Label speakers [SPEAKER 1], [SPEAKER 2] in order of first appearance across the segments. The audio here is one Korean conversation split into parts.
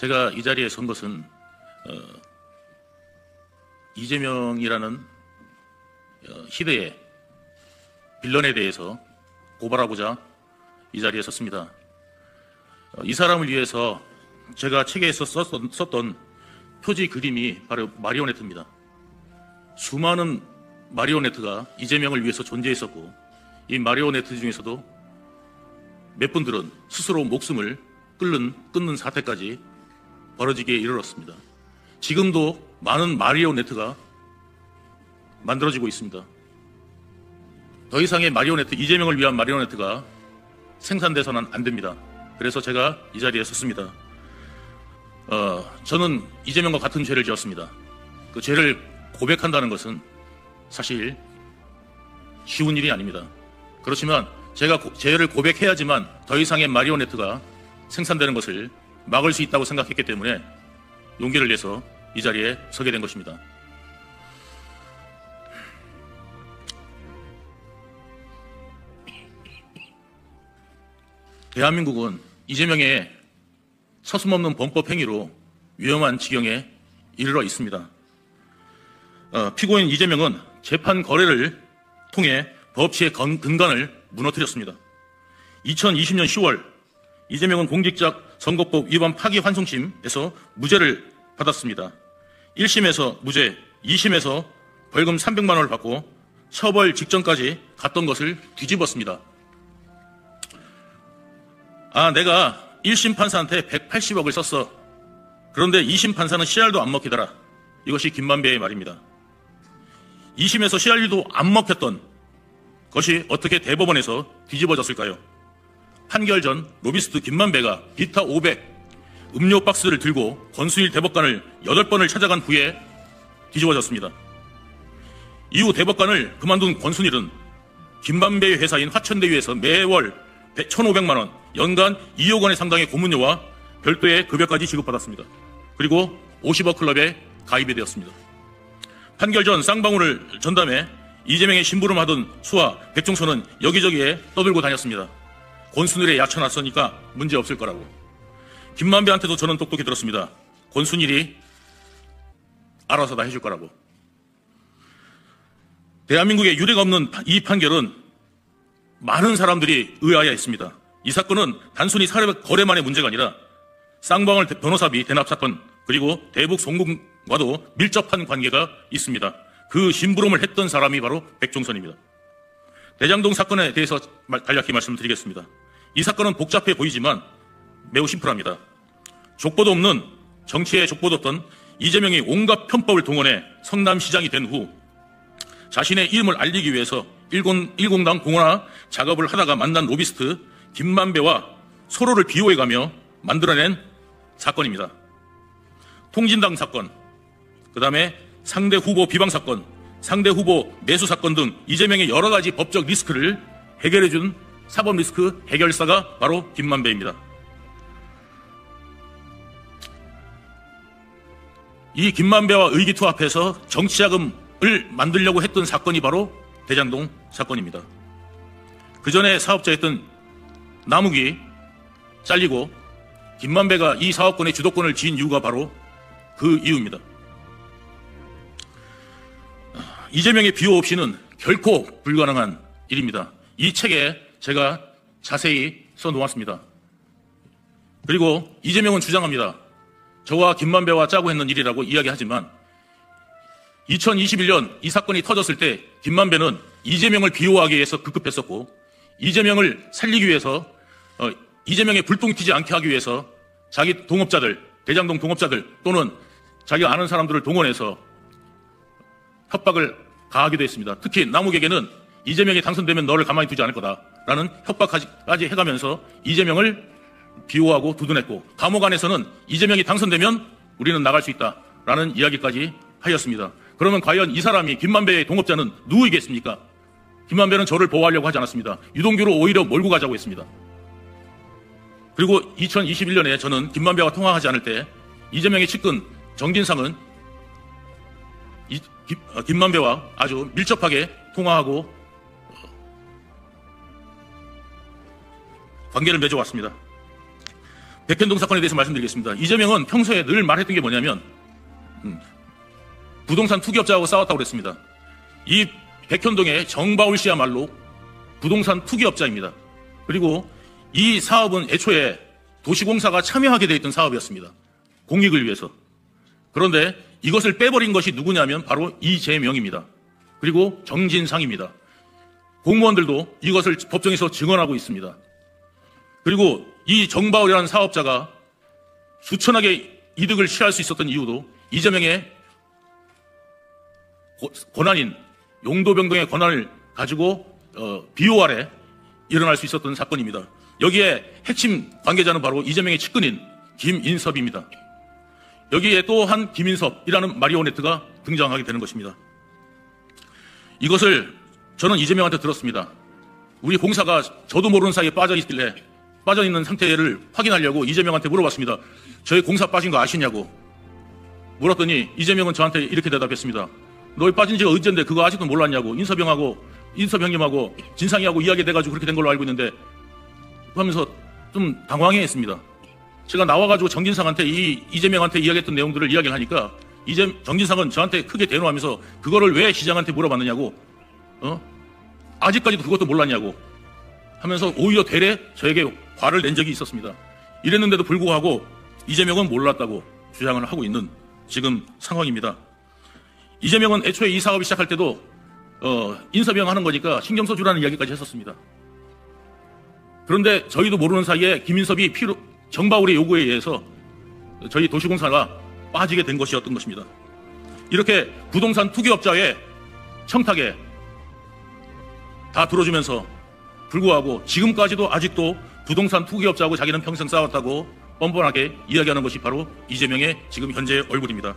[SPEAKER 1] 제가 이 자리에 선 것은 이재명이라는 희대의 빌런에 대해서 고발하고자 이 자리에 섰습니다. 이 사람을 위해서 제가 책에서 썼던 표지 그림이 바로 마리오네트입니다. 수많은 마리오네트가 이재명을 위해서 존재했었고, 이 마리오네트 중에서도 몇 분들은 스스로 목숨을 끊는 사태까지 벌어지게 이르렀습니다. 지금도 많은 마리오네트가 만들어지고 있습니다. 더 이상의 마리오네트, 이재명을 위한 마리오네트가 생산돼서는 안 됩니다. 그래서 제가 이 자리에 섰습니다. 저는 이재명과 같은 죄를 지었습니다. 그 죄를 고백한다는 것은 사실 쉬운 일이 아닙니다. 그렇지만 제가 죄를 고백해야지만 더 이상의 마리오네트가 생산되는 것을 막을 수 있다고 생각했기 때문에 용기를 내서 이 자리에 서게 된 것입니다. 대한민국은 이재명의 서슴없는 범법 행위로 위험한 지경에 이르러 있습니다. 피고인 이재명은 재판 거래를 통해 법치의 근간을 무너뜨렸습니다. 2020년 10월 이재명은 공직자선거법 위반 파기환송심에서 무죄를 받았습니다. 1심에서 무죄, 2심에서 벌금 300만 원을 받고 처벌 직전까지 갔던 것을 뒤집었습니다. 내가 1심 판사한테 180억을 썼어. 그런데 2심 판사는 씨알도 안 먹히더라. 이것이 김만배의 말입니다. 2심에서 씨알도 안 먹혔던 것이 어떻게 대법원에서 뒤집어졌을까요? 판결 전 로비스트 김만배가 비타 500 음료 박스를 들고 권순일 대법관을 8번을 찾아간 후에 뒤집어졌습니다. 이후 대법관을 그만둔 권순일은 김만배의 회사인 화천대유에서 매월 1,500만 원, 연간 2억 원의 상당의 고문료와 별도의 급여까지 지급받았습니다. 그리고 50억 클럽에 가입이 되었습니다. 판결 전 쌍방울을 전담해 이재명의 심부름하던 수와 백종선은 여기저기에 떠들고 다녔습니다. 권순일의 야천 났으니까 문제 없을 거라고. 김만배한테도 저는 똑똑히 들었습니다. 권순일이 알아서 다 해줄 거라고. 대한민국에 유례가 없는 이 판결은 많은 사람들이 의아해했습니다. 이 사건은 단순히 사례 거래만의 문제가 아니라 쌍방울 변호사비 대납 사건, 그리고 대북 송금과도 밀접한 관계가 있습니다. 그 심부름을 했던 사람이 바로 백종선입니다. 대장동 사건에 대해서 간략히 말씀드리겠습니다. 이 사건은 복잡해 보이지만 매우 심플합니다. 족보도 없는, 정치에 족보도 없던 이재명이 온갖 편법을 동원해 성남시장이 된 후 자신의 이름을 알리기 위해서 일공당 공헌화 작업을 하다가 만난 로비스트 김만배와 서로를 비호해가며 만들어낸 사건입니다. 통진당 사건, 그 다음에 상대 후보 비방 사건, 상대 후보 매수 사건 등 이재명의 여러 가지 법적 리스크를 해결해준 사법 리스크 해결사가 바로 김만배입니다. 이 김만배와 의기투합해서 정치자금을 만들려고 했던 사건이 바로 대장동 사건입니다. 그 전에 사업자였던 남욱이 잘리고 김만배가 이 사업권의 주도권을 쥔 이유가 바로 그 이유입니다. 이재명의 비호 없이는 결코 불가능한 일입니다. 이 책에 제가 자세히 써놓았습니다. 그리고 이재명은 주장합니다. 저와 김만배와 짜고 했는 일이라고 이야기하지만 2021년 이 사건이 터졌을 때 김만배는 이재명을 비호하기 위해서 급급했었고, 이재명을 살리기 위해서 이재명의 불똥이 튀지 않게 하기 위해서 자기 동업자들, 대장동 동업자들 또는 자기가 아는 사람들을 동원해서 협박을 가하기도 했습니다. 특히 남욱에게는 이재명이 당선되면 너를 가만히 두지 않을 거다라는 협박까지 해가면서 이재명을 비호하고 두둔했고, 감옥 안에서는 이재명이 당선되면 우리는 나갈 수 있다라는 이야기까지 하였습니다. 그러면 과연 이 사람이, 김만배의 동업자는 누구이겠습니까? 김만배는 저를 보호하려고 하지 않았습니다. 유동규로 오히려 몰고 가자고 했습니다. 그리고 2021년에 저는 김만배와 통화하지 않을 때 이재명의 측근 정진상은 김만배와 아주 밀접하게 통화하고 관계를 맺어왔습니다. 백현동 사건에 대해서 말씀드리겠습니다. 이재명은 평소에 늘 말했던 게 뭐냐면 부동산 투기업자하고 싸웠다고 그랬습니다. 이 백현동의 정바울 씨야말로 부동산 투기업자입니다. 그리고 이 사업은 애초에 도시공사가 참여하게 돼 있던 사업이었습니다. 공익을 위해서. 그런데 이것을 빼버린 것이 누구냐면 바로 이재명입니다. 그리고 정진상입니다. 공무원들도 이것을 법정에서 증언하고 있습니다. 그리고 이 정바울이라는 사업자가 수천억의 이득을 취할 수 있었던 이유도 이재명의 권한인 용도 변동의 권한을 가지고 비호 아래 일어날 수 있었던 사건입니다. 여기에 핵심 관계자는 바로 이재명의 측근인 김인섭입니다. 여기에 또 한 김인섭이라는 마리오네트가 등장하게 되는 것입니다. 이것을 저는 이재명한테 들었습니다. 우리 공사가 저도 모르는 사이에 빠져있는 상태를 확인하려고 이재명한테 물어봤습니다. 저희 공사 빠진 거 아시냐고 물었더니 이재명은 저한테 이렇게 대답했습니다. 너희 빠진 지가 언젠데 그거 아직도 몰랐냐고. 인섭 형님하고 진상이하고 이야기돼가지고 그렇게 된 걸로 알고 있는데 하면서 좀 당황해했습니다. 제가 나와가지고 정진상한테 이재명한테 이야기했던 내용들을 이야기를 하니까 정진상은 저한테 크게 대노하면서 그거를 왜 시장한테 물어봤느냐고 아직까지도 그것도 몰랐냐고 하면서 오히려 되레 저에게 화를 낸 적이 있었습니다. 이랬는데도 불구하고 이재명은 몰랐다고 주장을 하고 있는 지금 상황입니다. 이재명은 애초에 이 사업을 시작할 때도 인섭형 하는 거니까 신경 써주라는 이야기까지 했었습니다. 그런데 저희도 모르는 사이에 김인섭이 정바울의 요구에 의해서 저희 도시공사가 빠지게 된 것이었던 것입니다. 이렇게 부동산 투기업자의 청탁에 다 들어주면서 불구하고 지금까지도 아직도 부동산 투기업자하고 자기는 평생 싸웠다고 뻔뻔하게 이야기하는 것이 바로 이재명의 지금 현재의 얼굴입니다.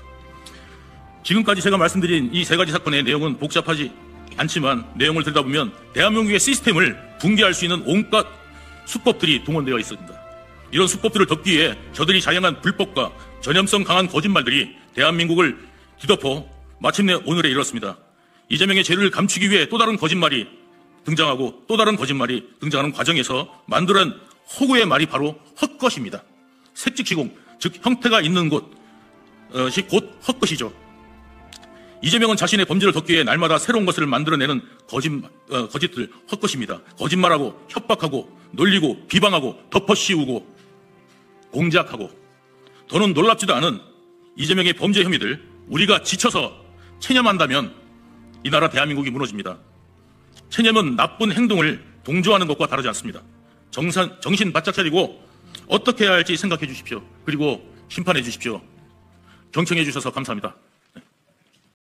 [SPEAKER 1] 지금까지 제가 말씀드린 이 세 가지 사건의 내용은 복잡하지 않지만 내용을 들여다보면 대한민국의 시스템을 붕괴할 수 있는 온갖 수법들이 동원되어 있습니다. 이런 수법들을 덮기 위해 저들이 자행한 불법과 전염성 강한 거짓말들이 대한민국을 뒤덮어 마침내 오늘에 이르렀습니다. 이재명의 죄를 감추기 위해 또 다른 거짓말이 등장하고 또 다른 거짓말이 등장하는 과정에서 만들어낸 허구의 말이 바로 헛것입니다. 색즉 시공, 즉 형태가 있는 곳이 곧 헛것이죠. 이재명은 자신의 범죄를 덮기 위해 날마다 새로운 것을 만들어내는 거짓들, 헛것입니다. 거짓말하고 협박하고 놀리고 비방하고 덮어씌우고 공작하고 더는 놀랍지도 않은 이재명의 범죄 혐의들 우리가 지쳐서 체념한다면 이 나라 대한민국이 무너집니다. 체념은 나쁜 행동을 동조하는 것과 다르지 않습니다. 정신 바짝 차리고 어떻게 해야 할지 생각해 주십시오. 그리고 심판해 주십시오. 경청해 주셔서 감사합니다.